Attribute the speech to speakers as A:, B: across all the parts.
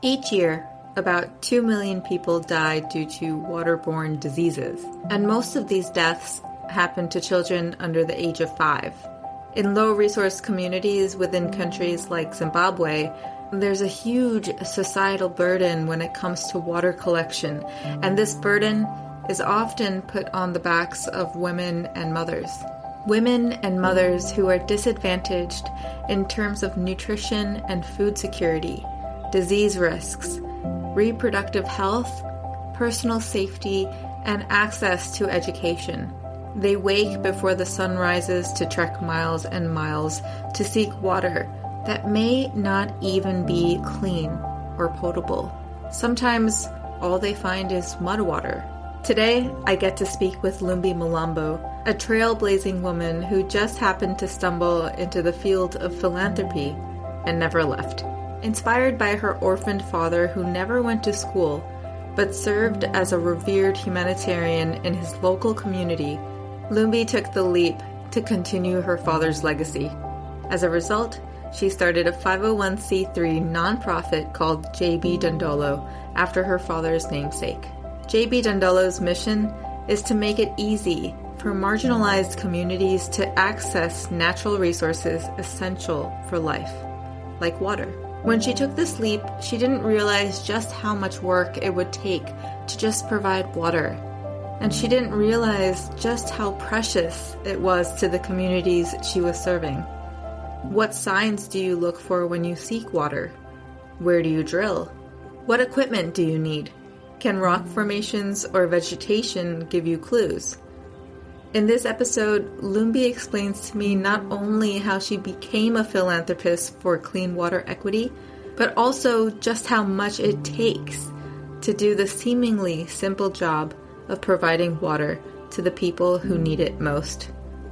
A: Each year, about 2 million people die due to waterborne diseases, and most of these deaths happen to children under the age of 5. In low-resource communities within countries like Zimbabwe, there's a huge societal burden when it comes to water collection, and this burden is often put on the backs of women and mothers. Women and mothers who are disadvantaged in terms of nutrition and food security, disease risks, reproductive health, personal safety, and access to education. They wake before the sun rises to trek miles and miles to seek water that may not even be clean or potable. Sometimes all they find is mud water. Today, I get to speak with Lumbie Mlambo, a trailblazing woman who just happened to stumble into the field of philanthropy and never left. Inspired by her orphaned father who never went to school, but served as a revered humanitarian in his local community, Lumbie took the leap to continue her father's legacy. As a result, she started a 501c3 nonprofit called JB Dondolo after her father's namesake. JB Dondolo's mission is to make it easy for marginalized communities to access natural resources essential for life, like water. When she took this leap, she didn't realize just how much work it would take to just provide water. And she didn't realize just how precious it was to the communities she was serving. What signs do you look for when you seek water? Where do you drill? What equipment do you need? Can rock formations or vegetation give you clues? In this episode, Lumbie explains to me not only how she became a philanthropist for clean water equity, but also just how much it takes to do the seemingly simple job of providing water to the people who need it most.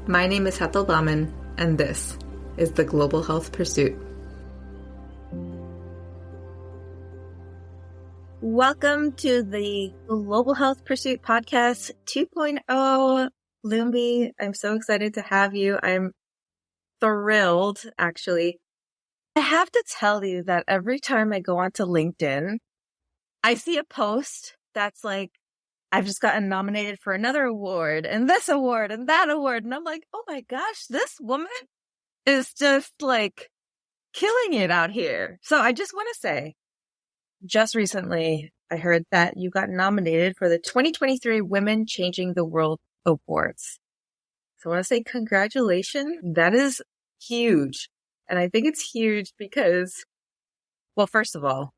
A: My name is Hetal Baman, and this is the Global Health Pursuit. Welcome to the Global Health Pursuit Podcast 2.0. Lumbie, I'm so excited to have you. I'm thrilled, actually. I have to tell you that every time I go onto LinkedIn, I see a post that's like, I've just gotten nominated for another award and this award and that award. And I'm like, oh my gosh, this woman is just like killing it out here. So I just want to say, just recently, I heard that you got nominated for the 2023 Women Changing the World Awards. So I want to say congratulations. That is huge. And I think it's huge because, well, first of all,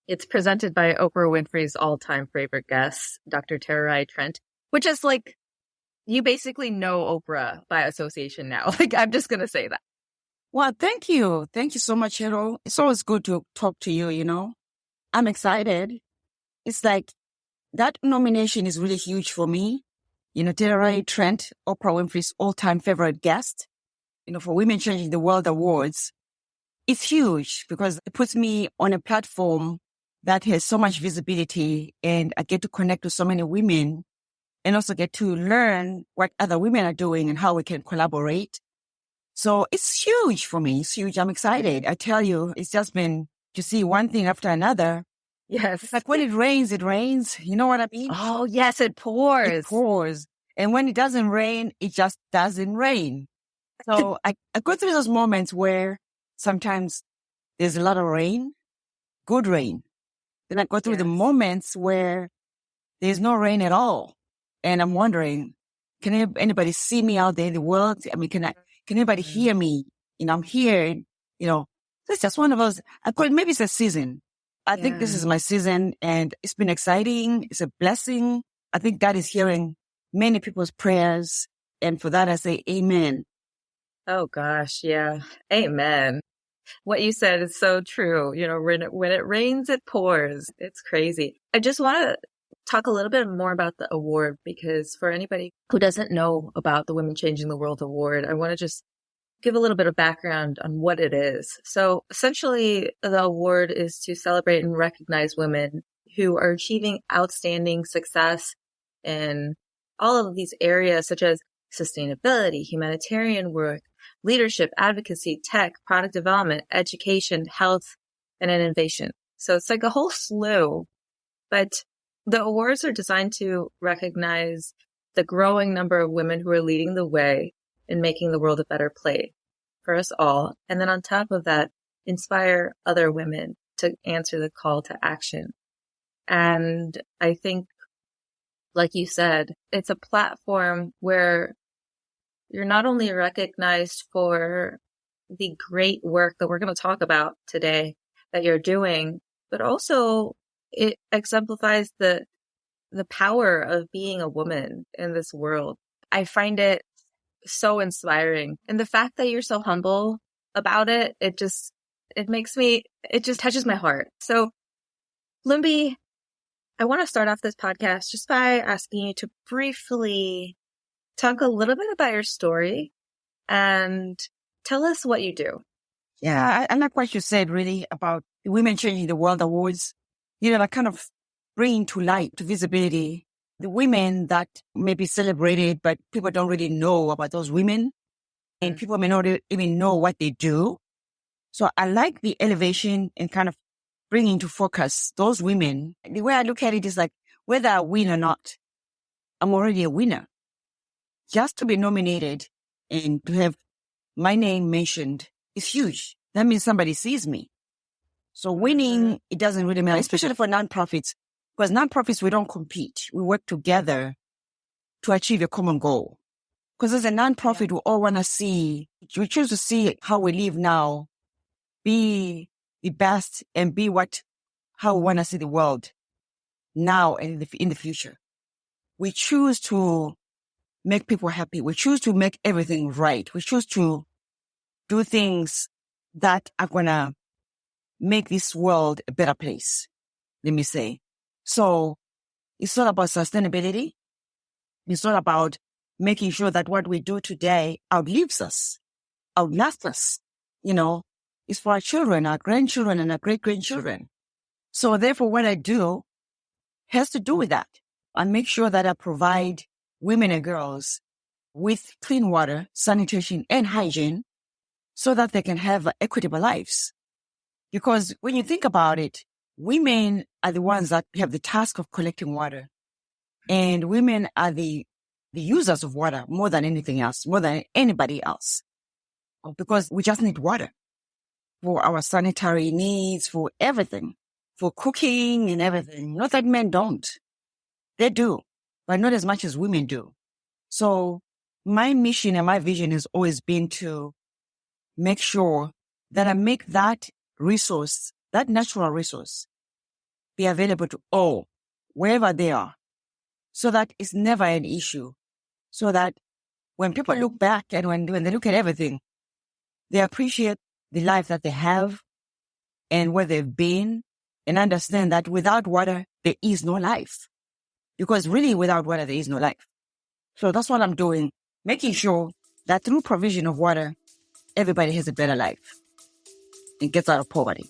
A: it's presented by Oprah Winfrey's all-time favorite guest, Dr. Tara Trent, which is like, you basically know Oprah by association now. Like, I'm just going to say that.
B: Well, thank you. Thank you so much, Hetal. It's always good to talk to you, you know. I'm excited. It's like that nomination is really huge for me. You know, Tara Trent, Oprah Winfrey's all-time favorite guest, you know, for Women Changing the World Awards. It's huge because it puts me on a platform that has so much visibility, and I get to connect with so many women and also get to learn what other women are doing and how we can collaborate. So it's huge for me. It's huge. I'm excited. I tell you, it's just been to see one thing after another.
A: Yes.
B: It's like when it rains, it rains. You know what I mean?
A: Oh, yes, it pours.
B: It pours. And when it doesn't rain, it just doesn't rain. So I go through those moments where sometimes there's a lot of rain, good rain. Then I go through the moments where there's no rain at all. And I'm wondering, can anybody see me out there in the world? I mean, can anybody hear me? You know, I'm here, you know, it's just one of those, maybe it's a season. I think this is my season, and it's been exciting. It's a blessing. I think God is hearing many people's prayers. And for that, I say amen.
A: Oh gosh. Yeah. Amen. What you said is so true. You know, when it rains, it pours. It's crazy. I just want to talk a little bit more about the award, because for anybody who doesn't know about the Women Changing the World Award, I want to just give a little bit of background on what it is. So essentially, the award is to celebrate and recognize women who are achieving outstanding success in all of these areas, such as sustainability, humanitarian work, leadership, advocacy, tech, product development, education, health, and innovation. So it's like a whole slew. But the awards are designed to recognize the growing number of women who are leading the way in making the world a better place for us all. And then on top of that, inspire other women to answer the call to action. And I think, like you said, it's a platform where you're not only recognized for the great work that we're going to talk about today that you're doing, but also it exemplifies the power of being a woman in this world. I find it so inspiring. And the fact that you're so humble about it, it just touches my heart. So, Lumbie, I want to start off this podcast just by asking you to briefly talk a little bit about your story and tell us what you do.
B: Yeah, I like what you said really about the Women Changing the World Awards. Like kind of bringing to light, to visibility, the women that may be celebrated, but people don't really know about those women. And people may not even know what they do. So I like the elevation and kind of bringing to focus those women. The way I look at it is like, whether I win or not, I'm already a winner. Just to be nominated and to have my name mentioned is huge. That means somebody sees me. So winning, it doesn't really matter, especially for nonprofits, because nonprofits, we don't compete. We work together to achieve a common goal. Because as a nonprofit, we all want to see, we choose to see how we live now, be the best and be how we want to see the world now and in the future. We choose to make people happy. We choose to make everything right. We choose to do things that are going to make this world a better place, let me say. So it's all about sustainability. It's all about making sure that what we do today outlives us, outlasts us. It's for our children, our grandchildren, and our great-grandchildren. So therefore, what I do has to do with that. I make sure that I provide women and girls with clean water, sanitation, and hygiene so that they can have equitable lives. Because when you think about it, women are the ones that have the task of collecting water. And women are the users of water more than anything else, more than anybody else. Because we just need water for our sanitary needs, for everything, for cooking and everything. Not that men don't. They do, but not as much as women do. So my mission and my vision has always been to make sure that I make that resource, that natural resource, be available to all, wherever they are, so that it's never an issue. So that when people look back and when they look at everything, they appreciate the life that they have and where they've been and understand that without water, there is no life. Because really without water, there is no life. So that's what I'm doing, making sure that through provision of water, everybody has a better life and gets out of poverty.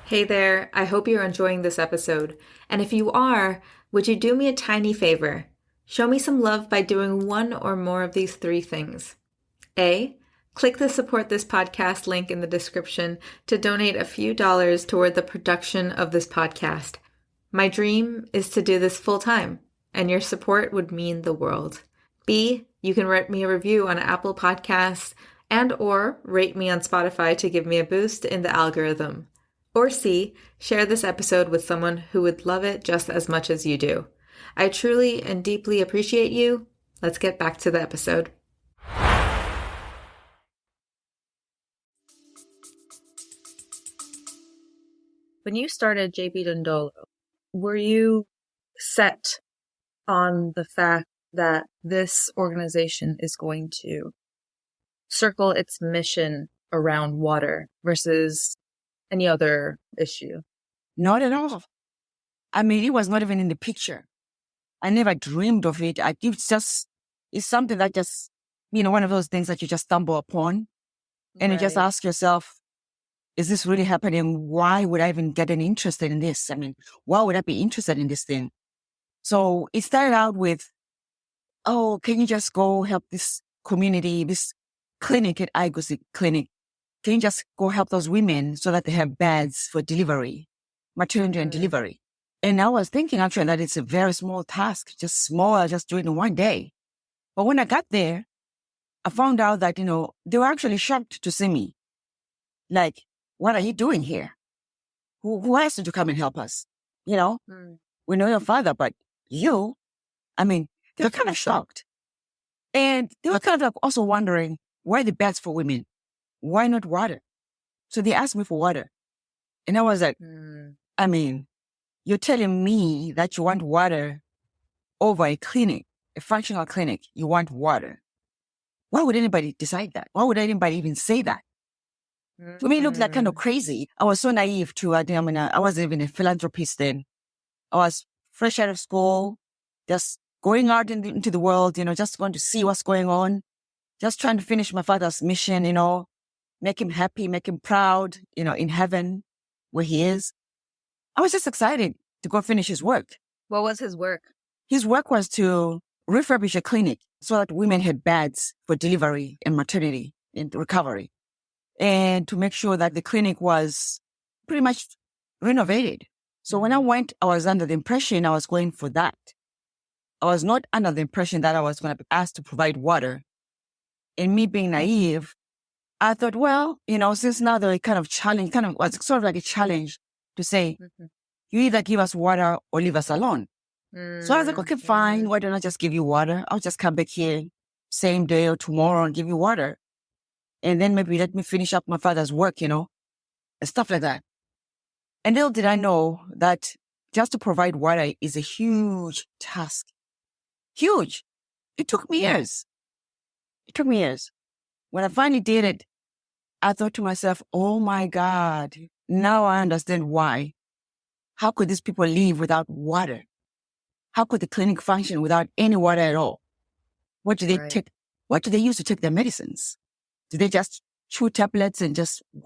A: Hey there, I hope you're enjoying this episode. And if you are, would you do me a tiny favor? Show me some love by doing one or more of these three things. A, click the support this podcast link in the description to donate a few dollars toward the production of this podcast. My dream is to do this full time, and your support would mean the world. B, you can write me a review on Apple Podcasts and or rate me on Spotify to give me a boost in the algorithm. Or C, share this episode with someone who would love it just as much as you do. I truly and deeply appreciate you. Let's get back to the episode. When you started JP Dondolo, were you set on the fact that this organization is going to circle its mission around water versus any other issue?
B: Not at all. I mean, it was not even in the picture. I never dreamed of it. It's something that just, one of those things that you just stumble upon. And you just ask yourself, is this really happening? Why would I even get any interested in this? I mean, why would I be interested in this thing? So it started out with, can you just go help this community, this clinic at Igosi Clinic, can you just go help those women so that they have beds for delivery, maternity and delivery? And I was thinking actually that it's a very small task, just small, just do it in one day. But when I got there, I found out that, they were actually shocked to see me. Like, what are you doing here? Who asked you to come and help us? We know your father, but you, they were kind of shocked. And they were kind of like also wondering, why the beds for women? Why not water? So they asked me for water. And I was like, you're telling me that you want water over a clinic, a functional clinic. You want water. Why would anybody decide that? Why would anybody even say that? To me, it looked like kind of crazy. I was so naive too. I wasn't even a philanthropist then. I was fresh out of school, just going out into the world, just going to see what's going on, just trying to finish my father's mission, make him happy, make him proud, in heaven where he is. I was just excited to go finish his work.
A: What was his work?
B: His work was to refurbish a clinic so that women had beds for delivery and maternity and recovery, and to make sure that the clinic was pretty much renovated. So when I went, I was under the impression I was going for that. I was not under the impression that I was going to be asked to provide water. And me being naive, I thought, well, since now they're kind of was sort of like a challenge to say, you either give us water or leave us alone. So I was like, okay, fine. Why don't I just give you water? I'll just come back here same day or tomorrow and give you water. And then maybe let me finish up my father's work, and stuff like that. And little did I know that just to provide water is a huge task. Huge. It took me years. When I finally did it, I thought to myself, oh my God, now I understand why. How could these people live without water? How could the clinic function without any water at all? What do they take? What do they use to take their medicines? Do they just chew tablets and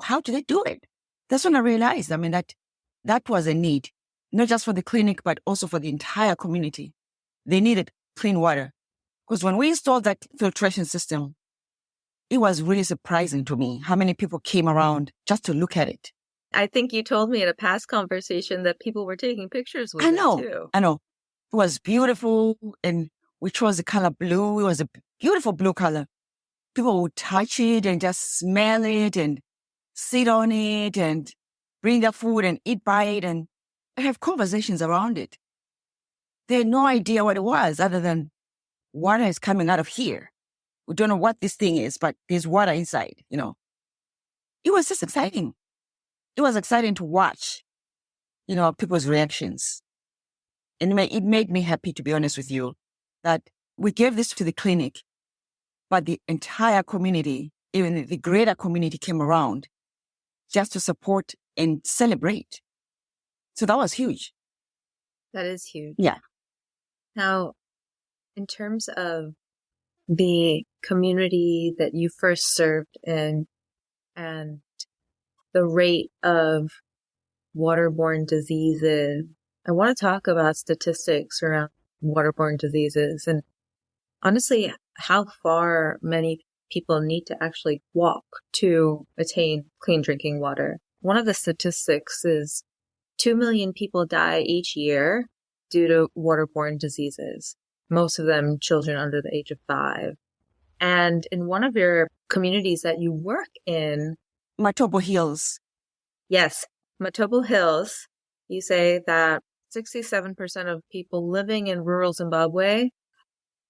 B: how do they do it? That's when I realized, that was a need, not just for the clinic, but also for the entire community. They needed clean water. Because when we installed that filtration system, it was really surprising to me how many people came around just to look at it.
A: I think you told me in a past conversation that people were taking pictures with it too.
B: I know. It was beautiful, and we chose the color blue. It was a beautiful blue color. People would touch it and just smell it and sit on it and bring their food and eat by it and have conversations around it. They had no idea what it was other than water is coming out of here. We don't know what this thing is, but there's water inside, It was just exciting. It was exciting to watch, people's reactions. And it made me happy, to be honest with you, that we gave this to the clinic, but the entire community, even the greater community, came around just to support and celebrate. So that was huge.
A: That is huge.
B: Yeah.
A: Now, in terms of the community that you first served in and the rate of waterborne diseases, I want to talk about statistics around waterborne diseases and honestly, how far many people need to actually walk to attain clean drinking water. One of the statistics is 2 million people die each year due to waterborne diseases, most of them children under the age of 5. And in one of your communities that you work in,
B: Matobo Hills.
A: Yes, Matobo Hills, you say that 67% of people living in rural Zimbabwe,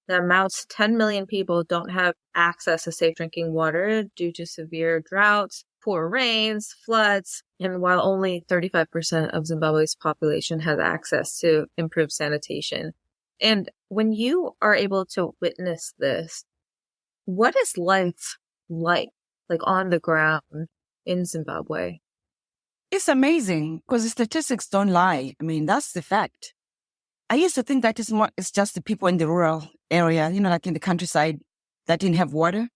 A: that amounts to 10 million people, don't have access to safe drinking water due to severe droughts, poor rains, floods, and while only 35% of Zimbabwe's population has access to improved sanitation. And when you are able to witness this, what is life like on the ground in Zimbabwe?
B: It's amazing because the statistics don't lie. That's the fact. I used to think that it's just the people in the rural area, like in the countryside, that didn't have water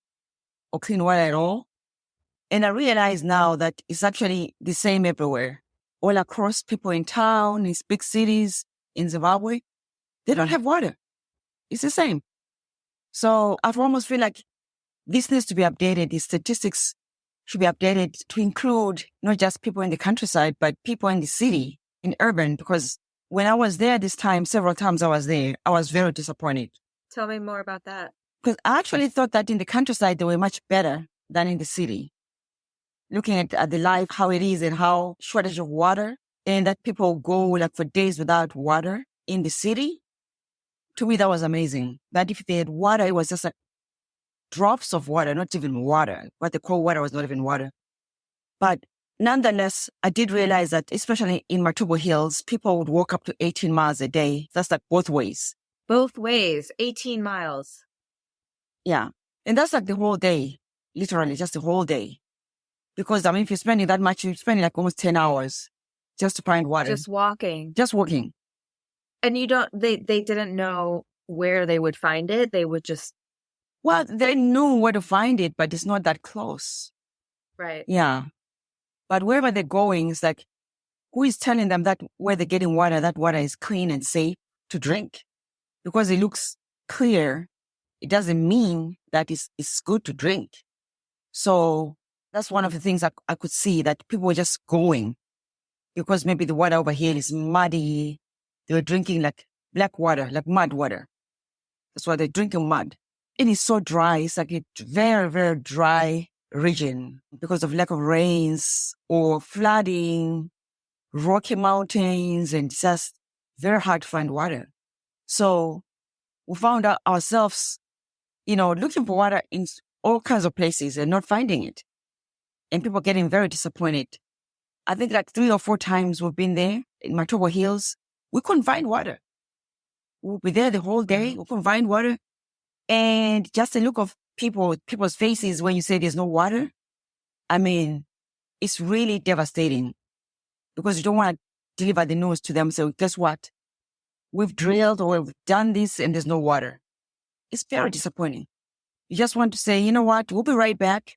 B: or clean water at all. And I realize now that it's actually the same everywhere. All across, people in town, in big cities, in Zimbabwe, they don't have water. It's the same. So I almost feel like this needs to be updated. The statistics should be updated to include not just people in the countryside, but people in the city, in urban, because when I was there this time, several times I was there, I was very disappointed.
A: Tell me more about that.
B: Because I actually thought that in the countryside, they were much better than in the city. Looking at the life, how it is and how shortage of water, and that people go like for days without water in the city. To me, that was amazing. That if they had water, it was just like drops of water, not even water. What they call water was not even water. But nonetheless, I did realize that, especially in Matubo Hills, people would walk up to 18 miles a day. That's like both ways.
A: Both ways, 18 miles.
B: Yeah. And that's like the whole day, literally just the whole day. Because, I mean, if you're spending that much, you're spending like almost 10 hours just to find water.
A: Just walking.
B: Just walking.
A: And they didn't know where they would find it. They would just...
B: Well, they knew where to find it, but it's not that close.
A: Right.
B: Yeah. But wherever they're going, it's like, who is telling them that where they're getting water, that water is clean and safe to drink? Because it looks clear, it doesn't mean that it's good to drink. So that's one of the things I could see, that people were just going because maybe the water over here is muddy. They were drinking like black water, like mud water. That's why they're drinking mud. It is so dry. It's like a very, very dry region because of lack of rains or flooding, rocky mountains, and just very hard to find water. So we found out ourselves, looking for water in all kinds of places and not finding it. And people getting very disappointed. I think like 3 or 4 times we've been there in Matubo Hills. We couldn't find water. We'll be there the whole day. We couldn't find water. And just the look of people's faces when you say there's no water, I mean, it's really devastating because you don't want to deliver the news to them. So guess what? We've drilled or we've done this and there's no water. It's very disappointing. You just want to say, you know what? We'll be right back.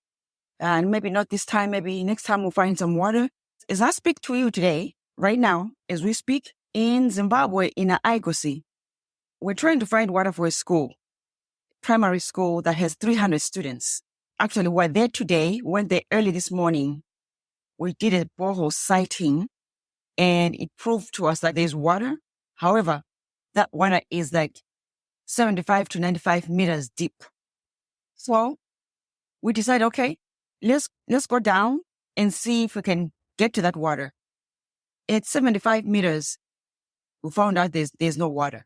B: And maybe not this time, maybe next time we'll find some water. As I speak to you today, right now, as we speak, in Zimbabwe, in Igosi, we're trying to find water for a school, primary school that has 300 students. Actually, we're there today, went there early this morning. We did a borehole sighting and it proved to us that there's water. However, that water is like 75 to 95 meters deep. So we decided, okay, let's go down and see if we can get to that water. At 75 meters, we found out there's no water.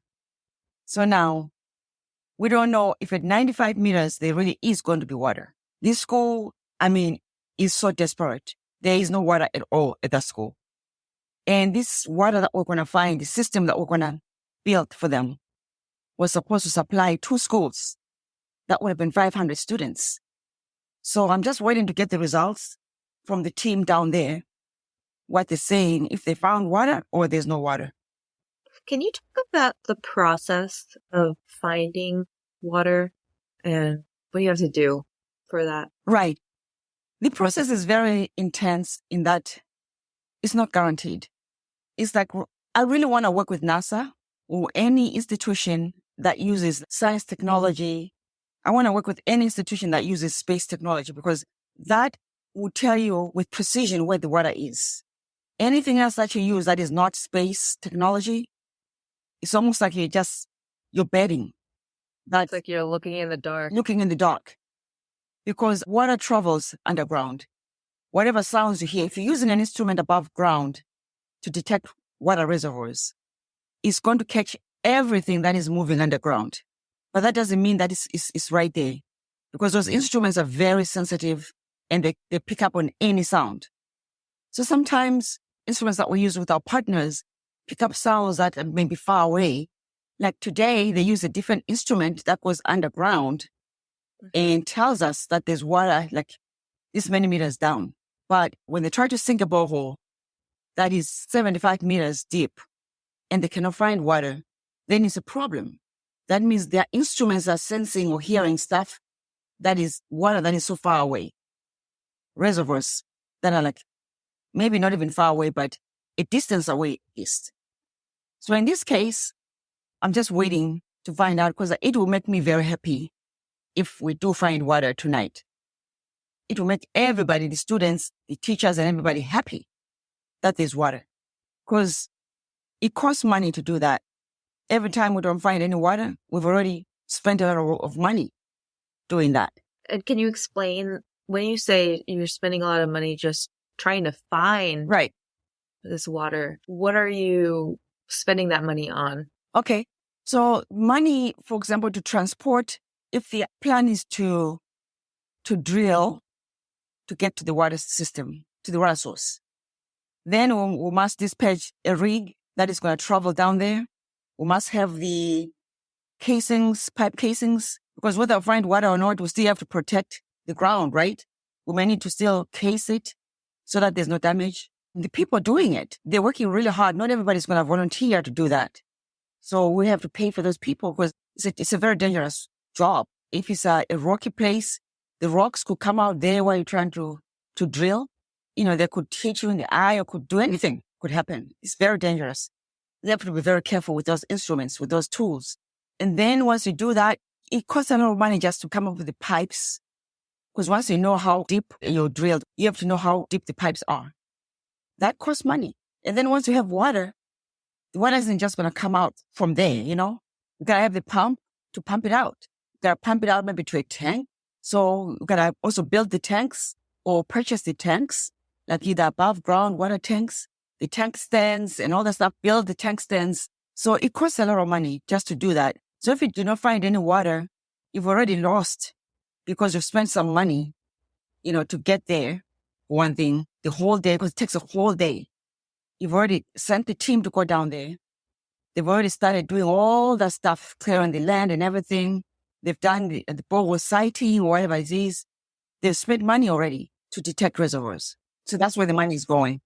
B: So now we don't know if at 95 meters there really is going to be water. This school, is so desperate. There is no water at all at that school. And this water that we're going to find, the system that we're going to build for them, was supposed to supply 2 schools. That would have been 500 students. So I'm just waiting to get the results from the team down there, what they're saying, if they found water or there's no water.
A: Can you talk about the process of finding water and what you have to do for that?
B: Right. The process is very intense in that it's not guaranteed. It's like, I really want to work with NASA or any institution that uses science technology. I want to work with any institution that uses space technology because that will tell you with precision where the water is. Anything else that you use that is not space technology, it's almost like you're betting.
A: It's like you're looking in the dark.
B: Looking in the dark. Because water travels underground. Whatever sounds you hear, if you're using an instrument above ground to detect water reservoirs, it's going to catch everything that is moving underground. But that doesn't mean that it's right there. Because those instruments are very sensitive and they pick up on any sound. So sometimes instruments that we use with our partners pick up sounds that may be far away. Like today, they use a different instrument that goes underground and tells us that there's water like this many meters down. But when they try to sink a borehole that is 75 meters deep and they cannot find water, then it's a problem. That means their instruments are sensing or hearing stuff that is water that is so far away. Reservoirs that are like maybe not even far away, but a distance away east. So in this case, I'm just waiting to find out because it will make me very happy if we do find water tonight. It will make everybody, the students, the teachers, and everybody happy that there's water. Because it costs money to do that. Every time we don't find any water, we've already spent a lot of money doing that.
A: And can you explain, when you say you're spending a lot of money just trying to find
B: Right.
A: this water, what are you spending that money on?
B: Okay. So money, for example, to transport, if the plan is to drill to get to the water system, to the water source, then we must dispatch a rig that is going to travel down there. We must have the casings, pipe casings, because whether we find water or not, we still have to protect the ground, right? We may need to still case it so that there's no damage. The people doing it, they're working really hard. Not everybody's going to volunteer to do that. So we have to pay for those people because it's a very dangerous job. If it's a rocky place, the rocks could come out there while you're trying to drill. They could hit you in the eye or could do anything could happen. It's very dangerous. You have to be very careful with those instruments, with those tools. And then once you do that, it costs a lot of money just to come up with the pipes. Because once you know how deep you're drilled, you have to know how deep the pipes are. That costs money. And then once you have water, the water isn't just going to come out from there, You got to have the pump to pump it out. You got to pump it out maybe to a tank. So you got to also build the tanks or purchase the tanks, like either above ground water tanks, the tank stands and all that stuff, build the tank stands. So it costs a lot of money just to do that. So if you do not find any water, you've already lost because you've spent some money, to get there. One thing, the whole day, because it takes a whole day. You've already sent the team to go down there. They've already started doing all that stuff, clearing the land and everything. They've done the borehole siting or whatever it is. They've spent money already to detect reservoirs. So that's where the money is going.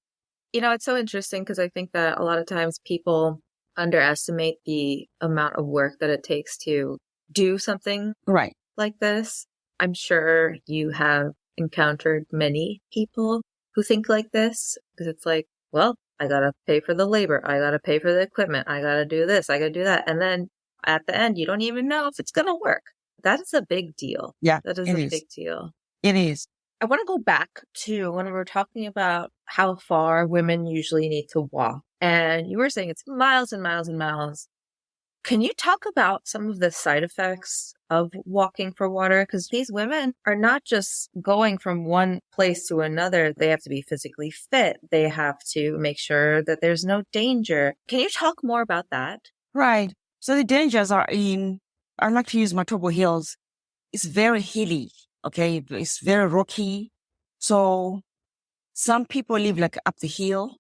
A: It's so interesting because I think that a lot of times people underestimate the amount of work that it takes to do something
B: right
A: like this. I'm sure you have encountered many people who think like this because it's like, well, I got to pay for the labor. I got to pay for the equipment. I got to do this. I got to do that. And then at the end, you don't even know if it's going to work. That is a big deal.
B: Yeah,
A: that is a big deal.
B: It is.
A: I want to go back to when we were talking about how far women usually need to walk. And you were saying it's miles and miles and miles. Can you talk about some of the side effects of walking for water? Because these women are not just going from one place to another. They have to be physically fit. They have to make sure that there's no danger. Can you talk more about that?
B: Right. So the dangers are I like to use Matobo Hills. It's very hilly. Okay. It's very rocky. So some people live like up the hill.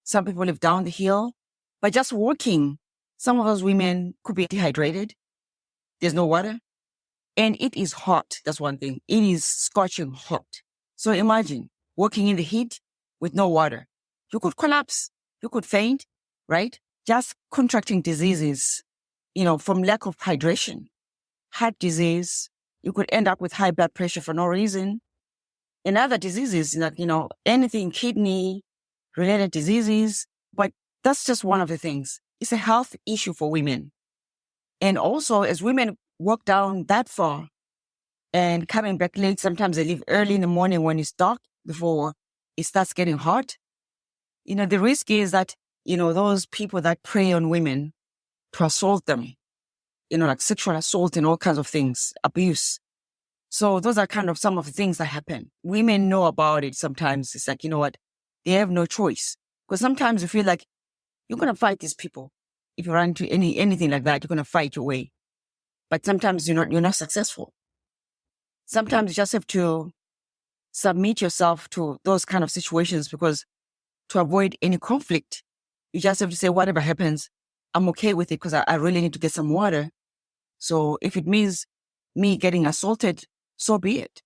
B: Some people live down the hill. But just walking, some of those women could be dehydrated. There's no water. And it is hot. That's one thing. It is scorching hot. So imagine walking in the heat with no water. You could collapse. You could faint, right? Just contracting diseases, from lack of hydration. Heart disease. You could end up with high blood pressure for no reason. And other diseases, anything kidney-related diseases. But that's just one of the things. It's a health issue for women. And also, as women walk down that far and coming back late, sometimes they leave early in the morning when it's dark before it starts getting hot. The risk is that, those people that prey on women to assault them, like sexual assault and all kinds of things, abuse. So those are kind of some of the things that happen. Women know about it sometimes. It's like, they have no choice. Because sometimes you feel like you're going to fight these people. If you run into anything like that, you're going to fight your way. But sometimes you're not successful. Sometimes you just have to submit yourself to those kind of situations because to avoid any conflict, you just have to say, whatever happens, I'm okay with it because I really need to get some water. So if it means me getting assaulted, so be it.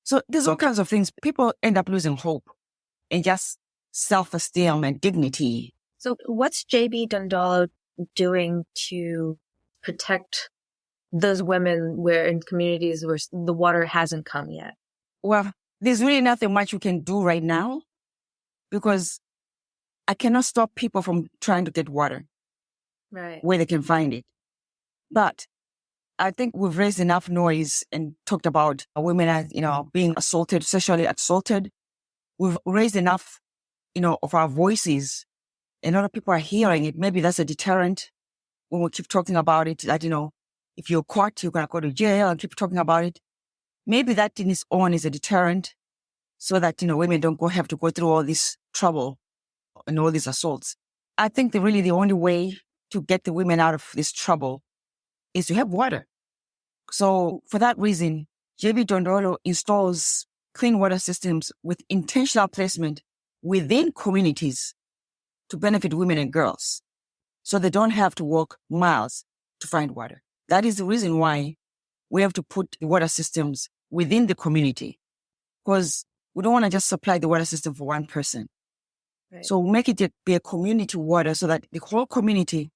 B: So there's all kinds of things. People end up losing hope and just self-esteem and dignity.
A: So what's JB Dondolo doing to protect those women where in communities where the water hasn't come yet?
B: Well, there's really nothing much we can do right now because I cannot stop people from trying to get water
A: right,
B: where they can find it. But I think we've raised enough noise and talked about women as, being assaulted, sexually assaulted. We've raised enough, of our voices, and a lot of people are hearing it. Maybe that's a deterrent when we keep talking about it, that, if you're caught, you're going to go to jail, and keep talking about it. Maybe that in its own is a deterrent so that, women don't have to go through all this trouble and all these assaults. I think the only way to get the women out of this trouble is to have water. So for that reason, JB Dondolo installs clean water systems with intentional placement within communities to benefit women and girls, so they don't have to walk miles to find water. That is the reason why we have to put the water systems within the community, because we don't want to just supply the water system for one person. Right. So make it be a community water so that the whole community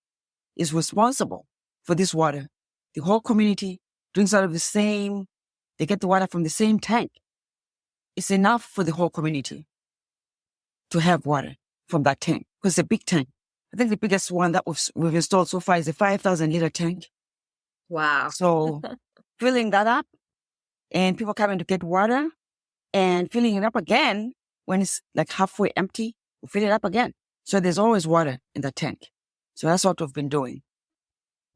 B: is responsible for this water. The whole community drinks out of they get the water from the same tank. It's enough for the whole community to have water from that tank, because it's a big tank. I think the biggest one that we've installed so far is a 5,000-liter tank.
A: Wow.
B: So filling that up, and people coming to get water and filling it up again when it's like halfway empty, we fill it up again. So there's always water in the tank. So that's what we've been doing.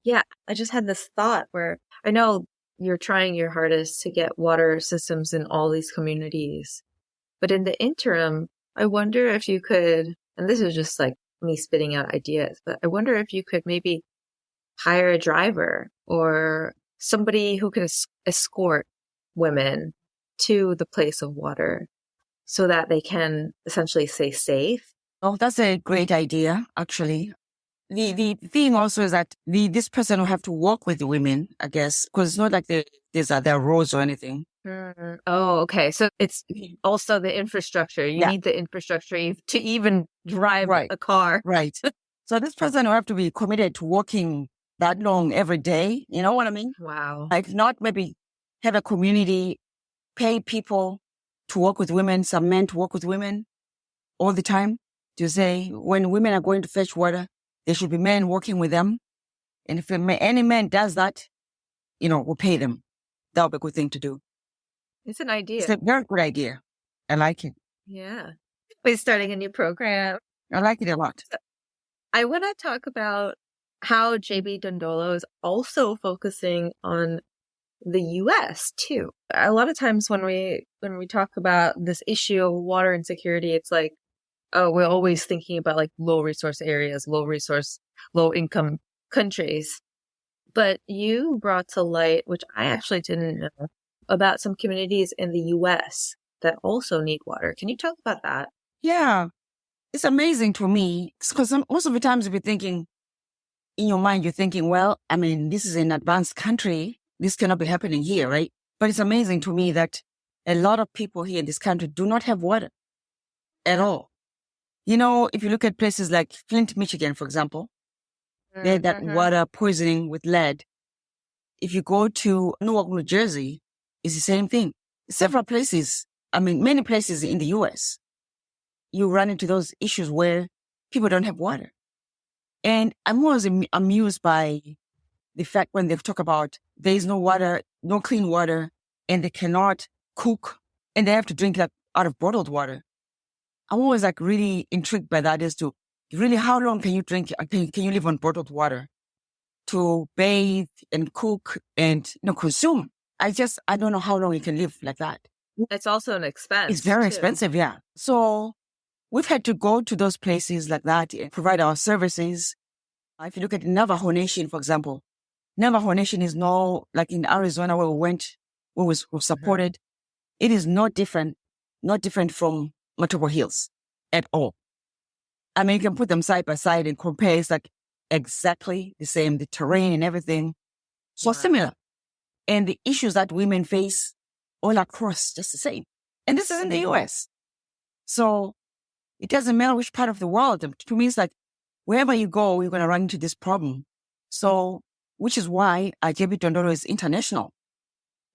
A: Yeah, I just had this thought where I know you're trying your hardest to get water systems in all these communities. But in the interim, I wonder if you could, and this is just like me spitting out ideas, but I wonder if you could maybe hire a driver or somebody who can escort women to the place of water so that they can essentially stay safe.
B: Oh, that's a great idea, actually. The thing also is that this person will have to work with the women, I guess, because it's not like these are their roads or anything.
A: Mm. Oh, okay. So it's also the infrastructure. You need the infrastructure to even drive a car.
B: Right. So this person will have to be committed to working that long every day. You know what I mean?
A: Wow.
B: Like not maybe have a community, pay people to work with women, some men to work with women all the time, to say when women are going to fetch water, there should be men working with them. And if any man does that, we'll pay them. That would be a good thing to do.
A: It's an idea.
B: It's a very good idea. I like it.
A: Yeah. We're starting a new program.
B: I like it a lot.
A: So I want to talk about how JB Dondolo is also focusing on the U.S. too. A lot of times when we talk about this issue of water insecurity, it's like, oh, we're always thinking about like low resource areas, low income countries. But you brought to light, which I actually didn't know, about some communities in the U.S. that also need water. Can you talk about that?
B: Yeah. It's amazing to me because most of the times if you're thinking, in your mind, you're thinking, well, I mean, this is an advanced country. This cannot be happening here, right? But it's amazing to me that a lot of people here in this country do not have water at all. If you look at places like Flint, Michigan, for example, they had that water poisoning with lead. If you go to Newark, New Jersey, it's the same thing. Several places, many places in the U.S., you run into those issues where people don't have water. And I'm always amused by the fact when they talk about there is no water, no clean water, and they cannot cook, and they have to drink out of bottled water. I'm always really intrigued by that as to really how long can you drink, can you live on bottled water to bathe and cook and consume? I don't know how long you can live like that.
A: It's also an expense.
B: It's very expensive, yeah. So we've had to go to those places like that and provide our services. If you look at the Navajo Nation, for example, Navajo Nation is like in Arizona where we went, where we were supported. It is not different from Matoko Hills at all. You can put them side by side and compare. It's like exactly the same, the terrain and everything. So similar. And the issues that women face all across, just the same. And this is in the US. So it doesn't matter which part of the world. To me, it's like wherever you go, you're going to run into this problem. So, which is why JB Dondolo is international.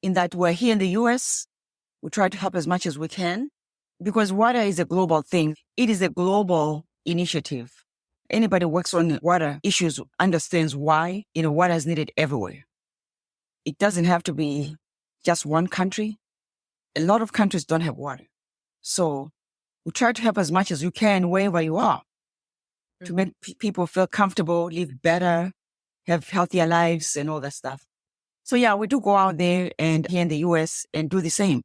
B: In that we're here in the US, we try to help as much as we can because water is a global thing. It is a global initiative. Anybody who works on water issues understands why, water is needed everywhere. it doesn't have to be just one country. A lot of countries don't have water. So we try to help as much as you can wherever you are to make people feel comfortable, live better, have healthier lives and all that stuff. So yeah, we do go out there and here in the US and do the same.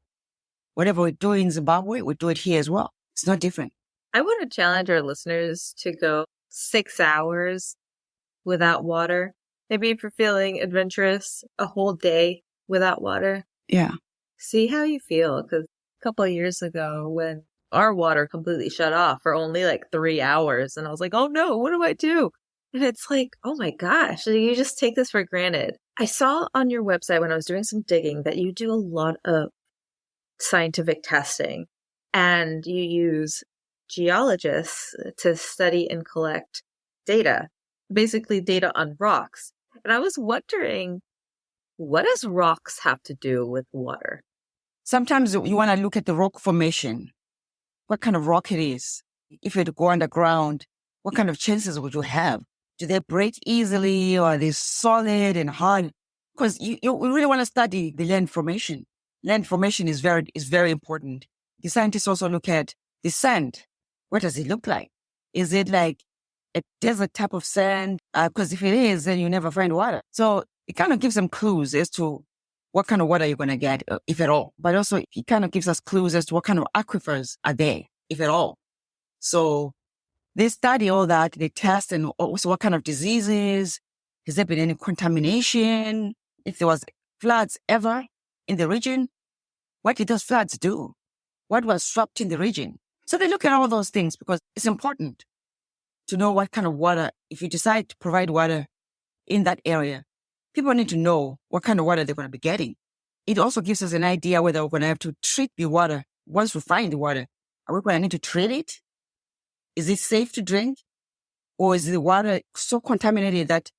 B: Whatever we do in Zimbabwe, we do it here as well. It's not different.
A: I want to challenge our listeners to go 6 hours without water. Maybe if you're feeling adventurous, a whole day without water.
B: Yeah.
A: See how you feel. Because a couple of years ago when our water completely shut off for only like 3 hours, and I was like, oh no, what do I do? And it's like, oh my gosh, you just take this for granted. I saw on your website when I was doing some digging that you do a lot of scientific testing and you use geologists to study and collect data, basically data on rocks. And I was wondering, what does rocks have to do with water?
B: Sometimes you want to look at the rock formation, what kind of rock it is. If you had to go underground, what kind of chances would you have? Do they break easily or are they solid and hard? Because we really want to study the land formation. Land formation is very important. The scientists also look at the sand. What does it look like? Is it like a desert type of sand? Because if it is, then you never find water. So it kind of gives them clues as to what kind of water you're going to get, if at all. But also it kind of gives us clues as to what kind of aquifers are there, if at all. So they study all that, they test and also what kind of diseases, has there been any contamination? If there was floods ever in the region, what did those floods do? What was swept in the region? So they look at all those things because it's important to know what kind of water, if you decide to provide water in that area, people need to know what kind of water they're going to be getting. It also gives us an idea whether we're going to have to treat the water once we find the water. Are we going to need to treat it? Is it safe to drink? Or is the water so contaminated that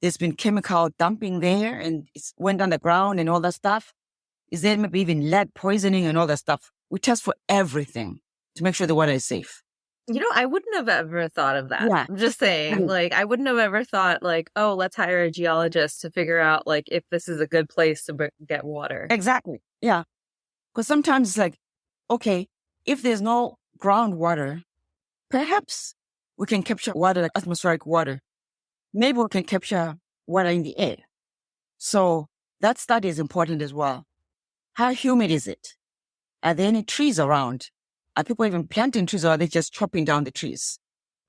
B: there's been chemical dumping there and it went underground and all that stuff? Is there maybe even lead poisoning and all that stuff? We test for everything to make sure the water is safe.
A: I wouldn't have ever thought of that.
B: Yeah.
A: I'm just saying, I wouldn't have ever thought oh, let's hire a geologist to figure out if this is a good place to get water.
B: Exactly. Yeah. Because sometimes it's okay, if there's no groundwater, perhaps we can capture water like atmospheric water. Maybe we can capture water in the air. So that study is important as well. How humid is it? Are there any trees around? Are people even planting trees or are they just chopping down the trees?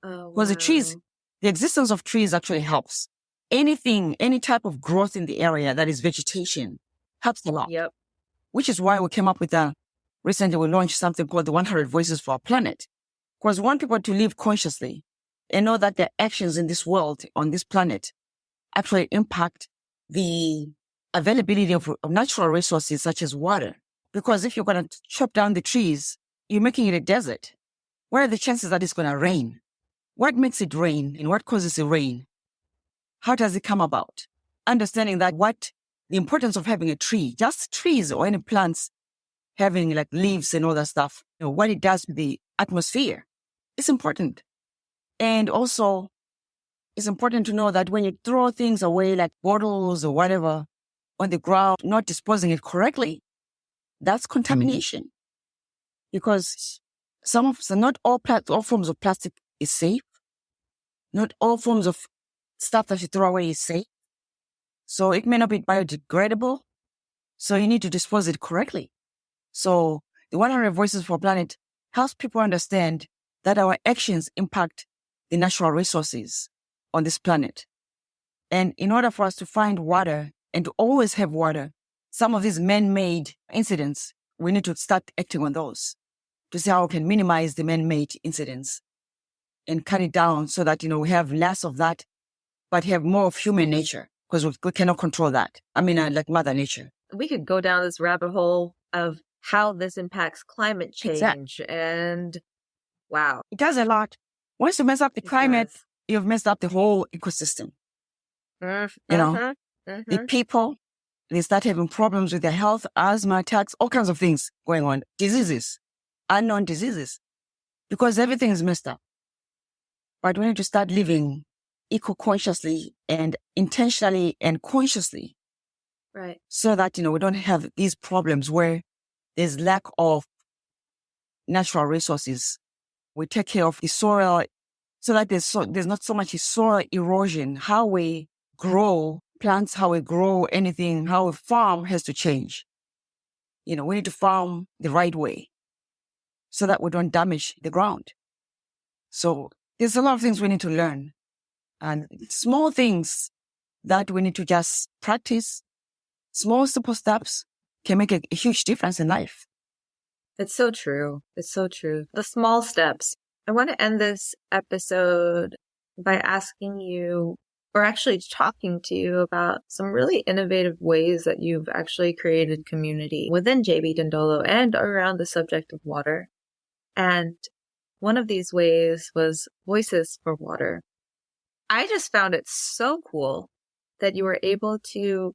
A: Oh,
B: because the existence of trees actually helps. Any type of growth in the area that is vegetation helps a lot.
A: Yep.
B: Which is why we came up with recently we launched something called the 100 Voices for Our Planet. Because we want people to live consciously and know that their actions in this world, on this planet, actually impact the availability of natural resources such as water. Because if you're going to chop down the trees, you're making it a desert. What are the chances that it's going to rain? What makes it rain and what causes the rain? How does it come about? Understanding that the importance of having a tree, just trees or any plants having leaves and all that stuff, what it does to the atmosphere. It's important. And also, it's important to know that when you throw things away like bottles or whatever on the ground, not disposing it correctly, that's contamination. Because not all forms of plastic is safe. Not all forms of stuff that you throw away is safe. So it may not be biodegradable. So you need to dispose it correctly. So the 100 Voices for Planet helps people understand that our actions impact the natural resources on this planet. And in order for us to find water and to always have water, some of these man-made incidents, we need to start acting on those to see how we can minimize the man-made incidents and cut it down so that, we have less of that, but have more of human nature because we cannot control that. Like Mother Nature.
A: We could go down this rabbit hole of how this impacts climate change and wow.
B: It does a lot. Once you mess up the climate, you've messed up the whole ecosystem. The people, they start having problems with their health, asthma attacks, all kinds of things going on. Diseases, unknown diseases, because everything is messed up. But we need to start living eco-consciously and intentionally and consciously
A: Right.
B: so that, we don't have these problems where there's lack of natural resources. We take care of the soil so that there's not so much soil erosion. How we grow plants, how we grow anything, how we farm has to change. We need to farm the right way so that we don't damage the ground. So there's a lot of things we need to learn, and small things that we need to just practice. Small, simple steps can make a huge difference in life.
A: It's so true. It's so true. The small steps. I want to end this episode by asking you, or actually talking to you about some really innovative ways that you've actually created community within JB Dondolo and around the subject of water. And one of these ways was Voices for Water. I just found it so cool that you were able to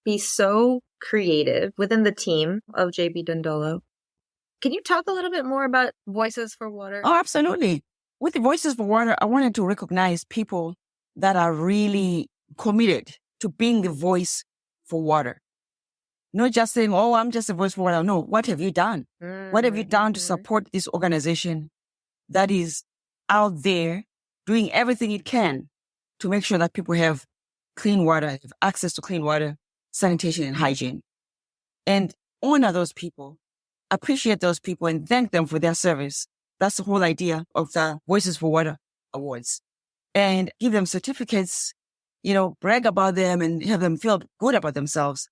A: be so creative within the team of JB Dondolo. Can you talk a little bit more about Voices for Water?
B: Oh, absolutely. With the Voices for Water, I wanted to recognize people that are really committed to being the voice for water. Not just saying, oh, I'm just a voice for water. No, what have you done? What have you done to support this organization that is out there doing everything it can to make sure that people have clean water, have access to clean water, sanitation, and hygiene? And honor those people, appreciate those people, and thank them for their service. That's the whole idea of the Voices for Water Awards. And give them certificates, brag about them and have them feel good about themselves,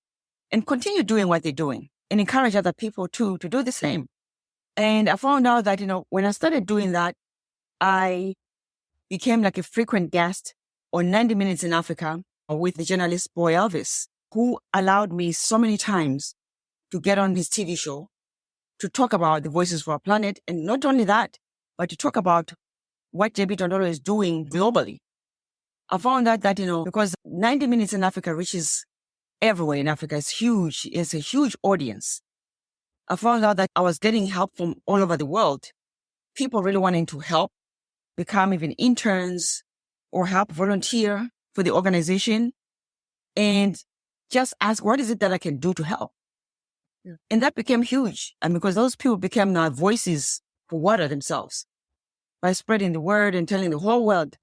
B: and continue doing what they're doing and encourage other people too to do the same. And I found out that, when I started doing that, I became like a frequent guest on 90 Minutes in Africa with the journalist Boy Elvis, who allowed me so many times to get on his TV show to talk about the Voices for Our Planet. And not only that, but to talk about what JB Dondolo is doing globally. I found out that, because 90 Minutes in Africa reaches everywhere in Africa, it's huge. It's a huge audience. I found out that I was getting help from all over the world. People really wanting to help, become even interns or help volunteer for the organization and just ask, what is it that I can do to help? Yeah. And that became huge. And because those people became now voices for water themselves by spreading the word and telling the whole world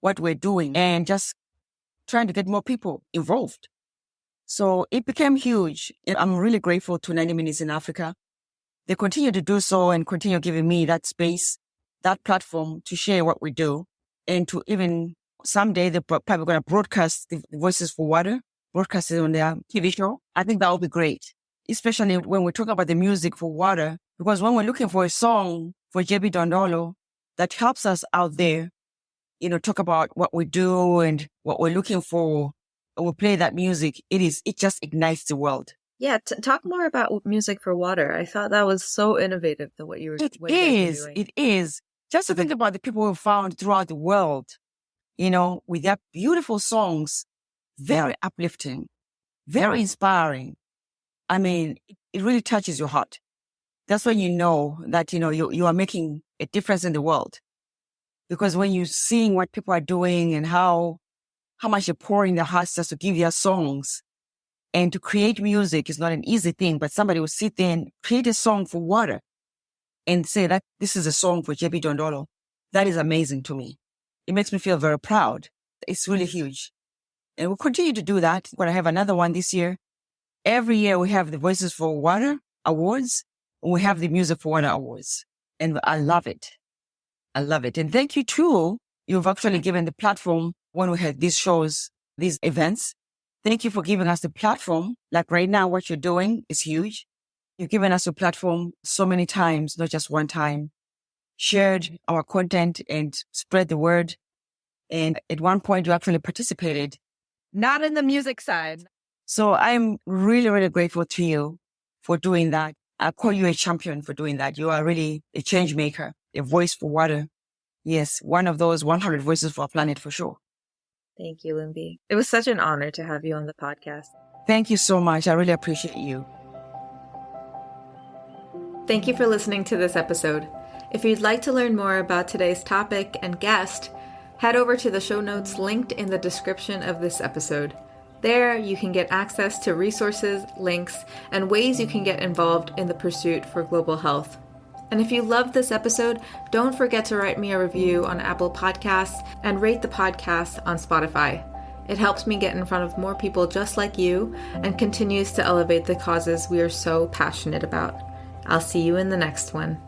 B: what we're doing and just trying to get more people involved. So it became huge. And I'm really grateful to 90 Minutes in Africa. They continue to do so and continue giving me that space, that platform to share what we do, and to even someday they're probably going to broadcast the Voices for Water, broadcast it on their TV show. I think that would be great, especially when we talk about the music for water, because when we're looking for a song for JB Dondolo that helps us out there, talk about what we do and what we're looking for, and we play that music, it just ignites the world.
A: Yeah, talk more about Music for Water. I thought that was so innovative, what you were doing.
B: It is. Just to think about the people we found throughout the world, with their beautiful songs, very uplifting, very inspiring. I mean, it really touches your heart. That's when you know that, you are making a difference in the world. Because when you're seeing what people are doing and how much they're pouring their hearts just to give their songs, and to create music is not an easy thing, but somebody will sit there and create a song for water and say that this is a song for JB Dondolo. That is amazing to me. It makes me feel very proud. It's really huge. And we'll continue to do that. We're going to have another one this year. Every year we have the Voices for Water Awards, and we have the Music for Water Awards. And I love it. I love it. And thank you too. You've actually given the platform when we had these shows, these events. Thank you for giving us the platform. Like right now, what you're doing is huge. You've given us a platform so many times, not just one time. Shared our content and spread the word. And at one point, you actually participated.
A: Not in the music side.
B: So I'm really, really grateful to you for doing that. I call you a champion for doing that. You are really a change maker, a voice for water. Yes, one of those 100 voices for our planet for sure.
A: Thank you, Lumbie. It was such an honor to have you on the podcast.
B: Thank you so much. I really appreciate you.
A: Thank you for listening to this episode. If you'd like to learn more about today's topic and guest, head over to the show notes linked in the description of this episode. There, you can get access to resources, links, and ways you can get involved in the pursuit for global health. And if you loved this episode, don't forget to write me a review on Apple Podcasts and rate the podcast on Spotify. It helps me get in front of more people just like you and continues to elevate the causes we are so passionate about. I'll see you in the next one.